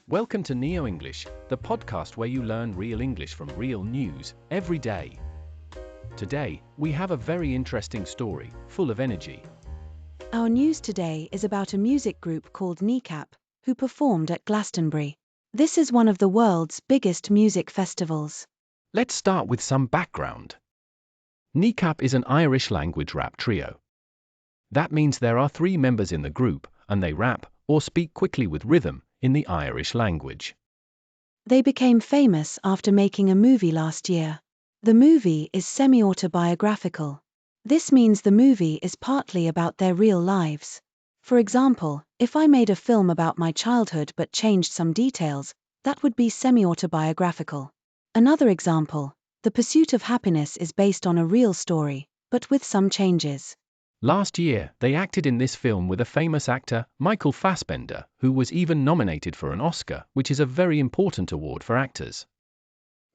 Welcome to NeoEnglish, the podcast where you learn real English from real news every day. Today, we have a very interesting story, full of energy. Our news today is about a music group called Kneecap, who performed at Glastonbury. This is one of the world's biggest music festivals. Let's start with some background. Kneecap is an Irish language rap trio. That means there are 3 members in the group, and they rap, or speak quickly with rhythm, in the Irish language. They became famous after making a movie last year. The movie is semi-autobiographical. This means the movie is partly about their real lives. For example, if I made a film about my childhood but changed some details, that would be semi-autobiographical. Another example, The Pursuit of Happyness is based on a real story, but with some changes. Last year, they acted in this film with a famous actor, Michael Fassbender, who was even nominated for an Oscar, which is a very important award for actors.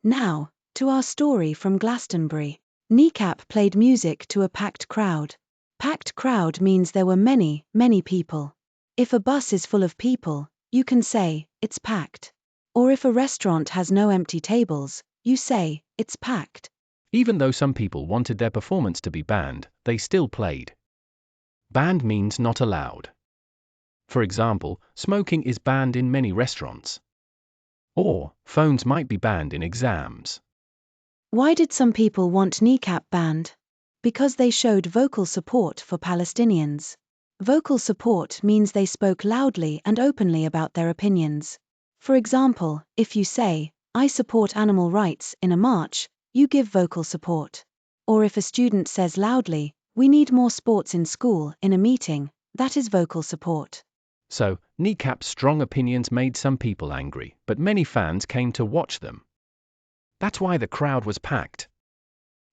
Now, to our story from Glastonbury. Kneecap played music to a packed crowd. Packed crowd means there were many, many people. If a bus is full of people, you can say, it's packed. Or if a restaurant has no empty tables, you say, it's packed. Even though some people wanted their performance to be banned, they still played. Banned means not allowed. For example, smoking is banned in many restaurants. Or, phones might be banned in exams. Why did some people want Kneecap banned? Because they showed vocal support for Palestinians. Vocal support means they spoke loudly and openly about their opinions. For example, if you say, I support animal rights in a march, you give vocal support. Or if a student says loudly, we need more sports in school in a meeting, that is vocal support. So, Kneecap's strong opinions made some people angry, but many fans came to watch them. That's why the crowd was packed.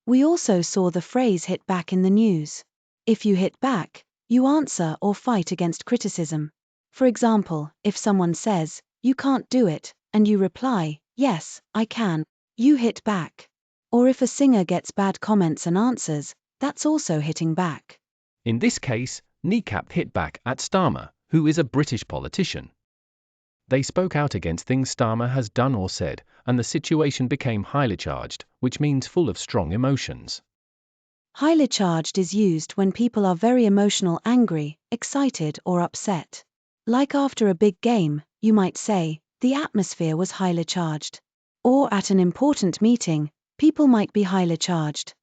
We also saw the phrase hit back in the news. If you hit back, you answer or fight against criticism. For example, if someone says, you can't do it, and you reply, yes, I can, you hit back. Or if a singer gets bad comments and answers, that's also hitting back. In this case, Kneecap hit back at Starmer, who is a British politician. They spoke out against things Starmer has done or said, and the situation became highly charged, which means full of strong emotions. Highly charged is used when people are very emotional, angry, excited or upset. Like after a big game, you might say, the atmosphere was highly charged. Or at an important meeting, people might be highly charged.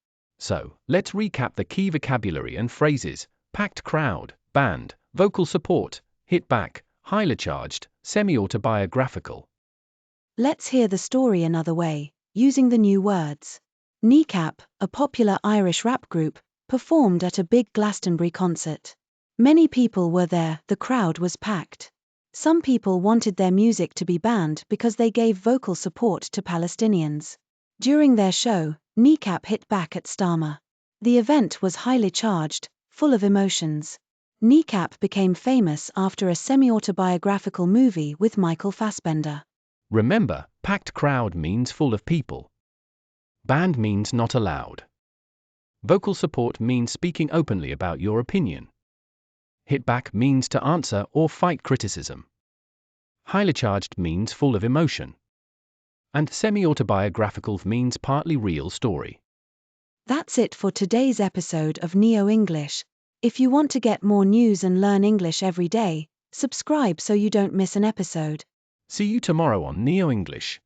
So, let's recap the key vocabulary and phrases: packed crowd, banned, vocal support, hit back, highly charged, semi-autobiographical. Let's hear the story another way, using the new words. Kneecap, a popular Irish rap group, performed at a big Glastonbury concert. Many people were there, the crowd was packed. Some people wanted their music to be banned because they gave vocal support to Palestinians. During their show, Kneecap hit back at Starmer. The event was highly charged, full of emotions. Kneecap became famous after a semi-autobiographical movie with Michael Fassbender. Remember, packed crowd means full of people. Banned means not allowed. Vocal support means speaking openly about your opinion. Hit back means to answer or fight criticism. Highly charged means full of emotion. And semi-autobiographical means partly real story. That's it for today's episode of Neo English. If you want to get more news and learn English every day, subscribe so you don't miss an episode. See you tomorrow on NeoEnglish.